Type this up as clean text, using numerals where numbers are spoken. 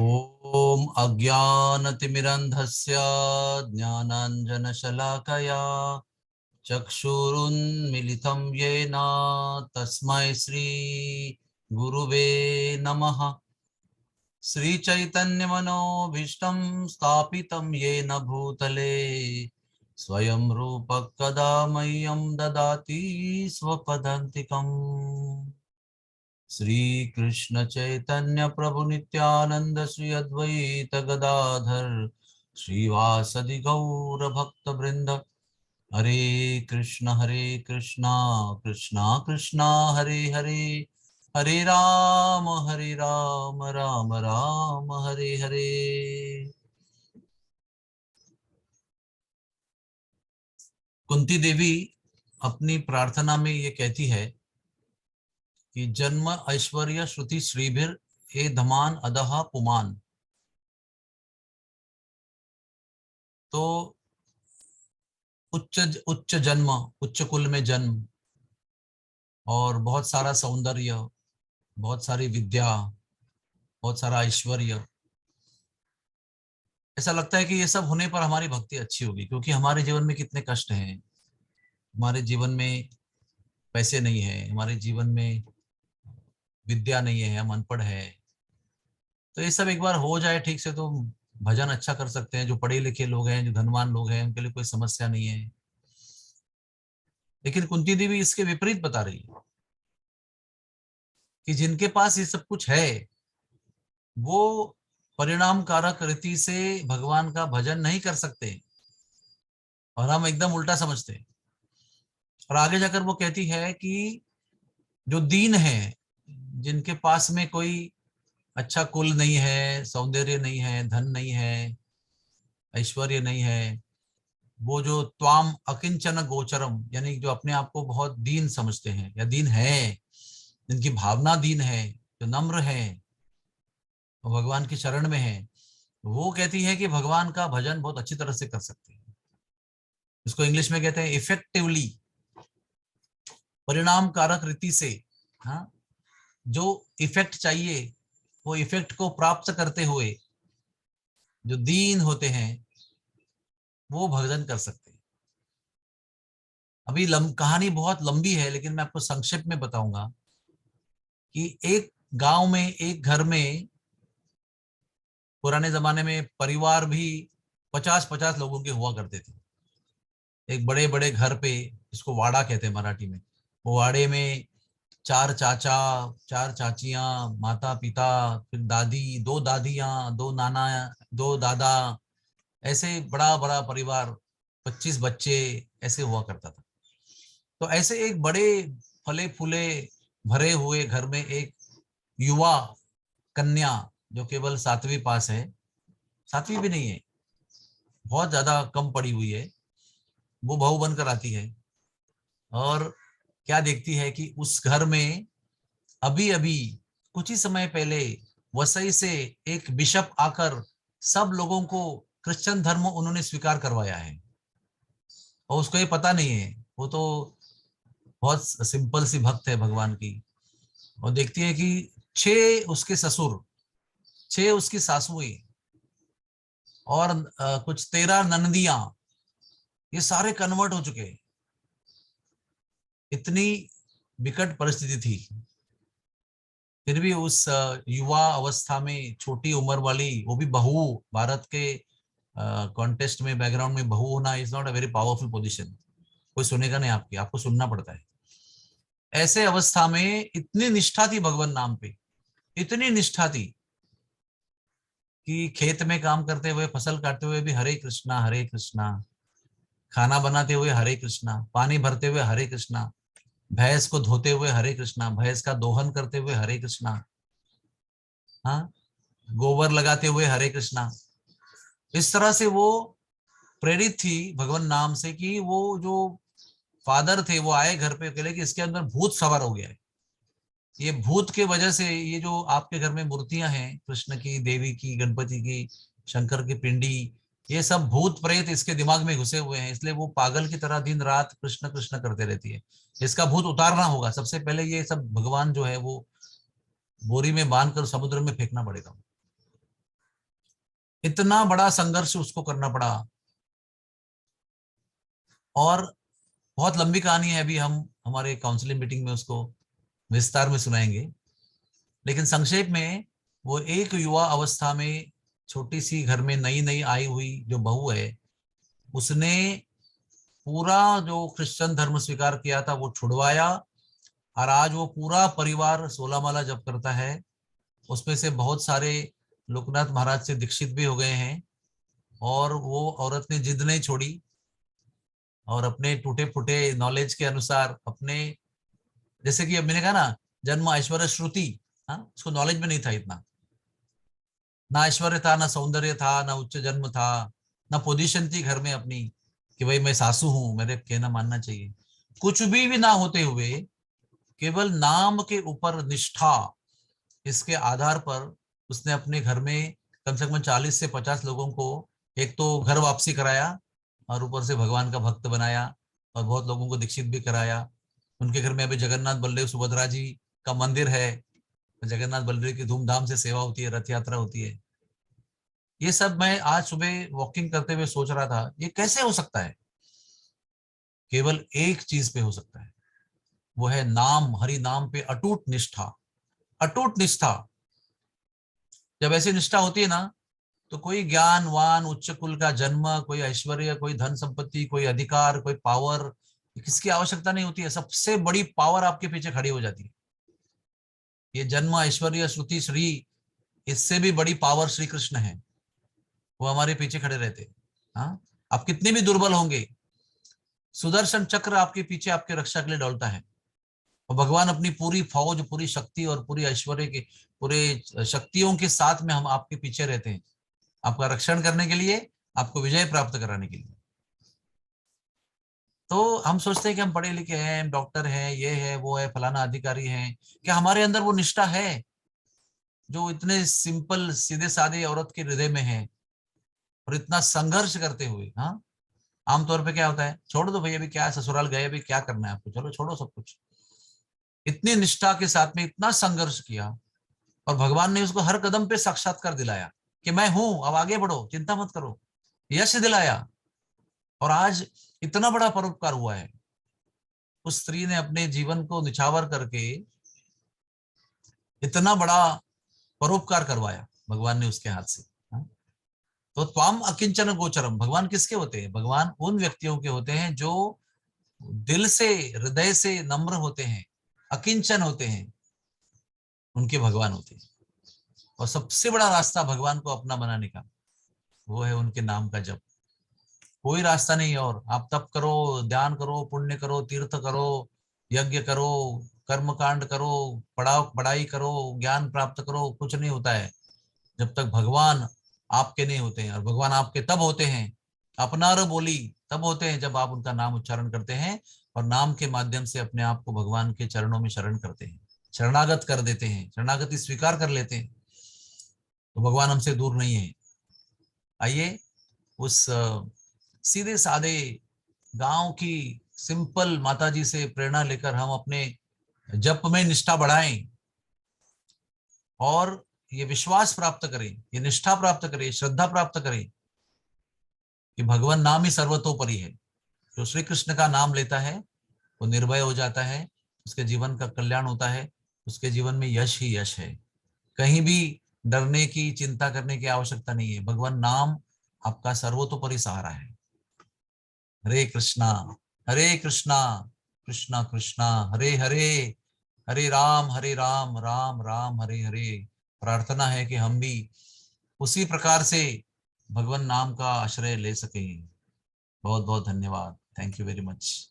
ॐ अज्ञानतिमिरन्धस्य ज्ञानाञ्जनशलाकया चक्षुरुन्मिलितं येन तस्मै श्री गुरुवे नमः। श्रीचैतन्यमनोभीष्टं स्थापितं येन भूतले स्वयं रूपः कदा मह्यं ददाति स्वपदान्तिकम्। श्री कृष्ण चैतन्य प्रभु नित्यानंद श्री अद्वैत गदाधर श्रीवासदि गौर भक्त वृंद। हरे कृष्णा कृष्णा कृष्णा हरे हरे, हरे राम राम राम हरे हरे। कुंती देवी अपनी प्रार्थना में ये कहती है कि जन्म ऐश्वर्य श्रुति श्रीभिर ए धमान अदहा पुमान। तो उच्च उच्च जन्म, उच्च कुल में जन्म और बहुत सारा सौंदर्य, बहुत सारी विद्या, बहुत सारा ऐश्वर्य, ऐसा लगता है कि ये सब होने पर हमारी भक्ति अच्छी होगी। क्योंकि हमारे जीवन में कितने कष्ट हैं, हमारे जीवन में पैसे नहीं है, हमारे जीवन में विद्या नहीं है, हम अनपढ़ है। तो ये सब एक बार हो जाए ठीक से तो भजन अच्छा कर सकते हैं। जो पढ़े लिखे लोग हैं, जो धनवान लोग हैं, उनके लिए कोई समस्या नहीं है। लेकिन कुंती देवी इसके विपरीत बता रही है कि जिनके पास ये सब कुछ है वो परिणाम कारक रीति से भगवान का भजन नहीं कर सकते, और हम एकदम उल्टा समझते हैं। और आगे जाकर वो कहती है कि जो दीन है, जिनके पास में कोई अच्छा कुल नहीं है, सौंदर्य नहीं है, धन नहीं है, ऐश्वर्य नहीं है, वो जो त्वाम अकिंचन गोचरम, यानी जो अपने आप को बहुत दीन समझते हैं या दीन है, जिनकी भावना दीन है, जो नम्र है, वो भगवान की शरण में है, वो कहती है कि भगवान का भजन बहुत अच्छी तरह से कर सकते हैं। इसको इंग्लिश में कहते हैं इफेक्टिवली, परिणाम कारक रीति से। हाँ, जो इफेक्ट चाहिए वो इफेक्ट को प्राप्त करते हुए जो दीन होते हैं वो भजन कर सकते हैं। अभी कहानी बहुत लंबी है, लेकिन मैं आपको संक्षेप में बताऊंगा कि एक गांव में, एक घर में, पुराने जमाने में परिवार भी 50-50 लोगों के हुआ करते थे। एक बड़े बड़े घर पे, जिसको वाड़ा कहते हैं मराठी में, वो वाड़े में 4 चाचा, 4 चाचियां, माता पिता, फिर दादी, 2 दादियां, 2 नाना, 2 दादा, ऐसे बड़ा बड़ा परिवार, 25 बच्चे, ऐसे हुआ करता था। तो ऐसे एक बड़े फले फूले भरे हुए घर में एक युवा कन्या, जो केवल 7वीं पास है, 7वीं भी नहीं है, बहुत ज्यादा कम पड़ी हुई है, वो बहू बनकर आती है। और क्या देखती है कि उस घर में अभी अभी कुछ ही समय पहले वसई से एक बिशप आकर सब लोगों को क्रिश्चियन धर्म उन्होंने स्वीकार करवाया है, और उसको ये पता नहीं है। वो तो बहुत सिंपल सी भक्त है भगवान की। और देखती है कि 6 उसके ससुर, 6 उसकी सासुएं, और कुछ 13 ननदियां, ये सारे कन्वर्ट हो चुके हैं। इतनी विकट परिस्थिति थी, फिर भी उस युवा अवस्था में, छोटी उम्र वाली, वो भी बहू, भारत के कॉन्टेस्ट में, बैकग्राउंड में बहू होना is not a very powerful position. कोई सुनेगा नहीं आपकी, आपको सुनना पड़ता है। ऐसे अवस्था में इतनी निष्ठा थी भगवान नाम पे, इतनी निष्ठा थी कि खेत में काम करते हुए, फसल काटते हुए भी हरे कृष्णा हरे कृष्णा, खाना बनाते हुए हरे कृष्णा, पानी भरते हुए हरे कृष्णा, भैंस को धोते हुए हरे कृष्णा, भैंस का दोहन करते हुए हरे कृष्णा, हाँ, गोबर लगाते हुए हरे कृष्णा। इस तरह से वो प्रेरित थी भगवान नाम से कि वो जो फादर थे वो आए घर पे अकेले कि इसके अंदर भूत सवार हो गया है। ये भूत के वजह से ये जो आपके घर में मूर्तियां हैं, कृष्ण की, देवी की, गणपति की, शंकर की पिंडी, ये सब भूत प्रेत इसके दिमाग में घुसे हुए हैं, इसलिए वो पागल की तरह दिन रात कृष्ण कृष्ण करते रहती है। इसका भूत उतारना होगा, सबसे पहले ये सब भगवान जो है वो बोरी में बांध कर समुद्र में फेंकना पड़ेगा। इतना बड़ा संघर्ष उसको करना पड़ा। और बहुत लंबी कहानी है, अभी हम हमारे काउंसलिंग मीटिंग में उसको विस्तार में सुनाएंगे। लेकिन संक्षेप में, वो एक युवा अवस्था में छोटी सी घर में नई नई आई हुई जो बहू है, उसने पूरा जो क्रिश्चियन धर्म स्वीकार किया था वो छुड़वाया, और आज वो पूरा परिवार 16 माला जप करता है। उसमें से बहुत सारे लोकनाथ महाराज से दीक्षित भी हो गए हैं। और वो औरत ने जिद नहीं छोड़ी, और अपने टूटे फूटे नॉलेज के अनुसार अपने, जैसे कि अब मैंने कहा ना, जन्म ऐश्वर्य श्रुति, हाँ, उसको नॉलेज में नहीं था इतना, ना ऐश्वर्य था, ना सौंदर्य था, ना उच्च जन्म था, ना पोजीशन थी घर में अपनी कि भाई मैं सासू हूं, मेरे कहना मानना चाहिए, कुछ भी ना होते हुए केवल नाम के ऊपर निष्ठा, इसके आधार पर उसने अपने घर में कम से कम 40 से 50 लोगों को एक तो घर वापसी कराया, और ऊपर से भगवान का भक्त बनाया, और बहुत लोगों को दीक्षित भी कराया। उनके घर में अभी जगन्नाथ बलदेव सुभद्रा जी का मंदिर है, जगन्नाथ बलदेव की धूमधाम से सेवा होती है, रथ यात्रा होती है। ये सब मैं आज सुबह वॉकिंग करते हुए सोच रहा था, ये कैसे हो सकता है? केवल एक चीज पे हो सकता है, वो है नाम, हरि नाम पे अटूट निष्ठा। अटूट निष्ठा, जब ऐसी निष्ठा होती है ना, तो कोई ज्ञानवान उच्च कुल का जन्म, कोई ऐश्वर्य, कोई धन संपत्ति, कोई अधिकार, कोई पावर, किसकी आवश्यकता नहीं होती है। सबसे बड़ी पावर आपके पीछे खड़ी हो जाती है। ये जन्म, ऐश्वर्य, श्रुति, श्री, इससे भी बड़ी पावर श्री कृष्ण है। वो हमारे पीछे खड़े रहते हैं। हाँ, आप कितने भी दुर्बल होंगे, सुदर्शन चक्र आपके पीछे आपके रक्षा के लिए डोलता है। और भगवान अपनी पूरी फौज, पूरी शक्ति और पूरी ऐश्वर्य के, पूरे शक्तियों के साथ में हम आपके पीछे रहते हैं, आपका रक्षण करने के लिए, आपको विजय प्राप्त कराने के लिए। तो हम सोचते हैं कि हम पढ़े लिखे हैं, डॉक्टर हैं, ये है वो है, फलाना अधिकारी हैं, क्या हमारे अंदर वो निष्ठा है जो इतने सिंपल सीधे साधे औरत के हृदय में है? और इतना संघर्ष करते हुए, हाँ, आमतौर पे क्या होता है, छोड़ दो भाई, अभी क्या है, ससुराल गए, अभी क्या करना है आपको, चलो छोड़ो सब कुछ। इतनी निष्ठा के साथ में इतना संघर्ष किया, और भगवान ने उसको हर कदम पे साक्षात्कार दिलाया कि मैं हूं, अब आगे बढ़ो, चिंता मत करो, यश दिलाया। और आज इतना बड़ा परोपकार हुआ है। उस स्त्री ने अपने जीवन को निछावर करके इतना बड़ा परोपकार करवाया भगवान ने उसके हाथ से। हाँ? तो त्वाम अकिंचन गोचरम, भगवान किसके होते हैं? भगवान उन व्यक्तियों के होते हैं जो दिल से, हृदय से नम्र होते हैं, अकिंचन होते हैं, उनके भगवान होते हैं। और सबसे बड़ा रास्ता भगवान को अपना बनाने का, वो है उनके नाम का जप। कोई रास्ता नहीं। और आप तप करो, ध्यान करो, पुण्य करो, तीर्थ करो, यज्ञ करो, कर्म कांड करो, पढ़ाओ, पढ़ाई करो, ज्ञान प्राप्त करो, कुछ नहीं होता है जब तक भगवान आपके नहीं होते हैं। और भगवान आपके तब होते हैं, अपनार बोली तब होते हैं जब आप उनका नाम उच्चारण करते हैं, और नाम के माध्यम से अपने आप को भगवान के चरणों में शरण करते हैं, शरणागत कर देते हैं, शरणागति स्वीकार कर लेते हैं, तो भगवान हमसे दूर नहीं है। आइए उस सीधे साधे गांव की सिंपल माताजी से प्रेरणा लेकर हम अपने जप में निष्ठा बढ़ाएं, और ये विश्वास प्राप्त करें, ये निष्ठा प्राप्त करें, श्रद्धा प्राप्त करें कि भगवान नाम ही सर्वतोपरि है। जो श्री कृष्ण का नाम लेता है वो निर्भय हो जाता है, उसके जीवन का कल्याण होता है, उसके जीवन में यश ही यश है। कहीं भी डरने की, चिंता करने की आवश्यकता नहीं है। भगवान नाम आपका सर्वतोपरि सहारा है। हरे कृष्णा, हरे कृष्णा, कृष्णा कृष्णा, हरे हरे, हरे राम, राम राम, हरे हरे। प्रार्थना है कि हम भी उसी प्रकार से भगवान नाम का आश्रय ले सकें। बहुत बहुत धन्यवाद। Thank you very much.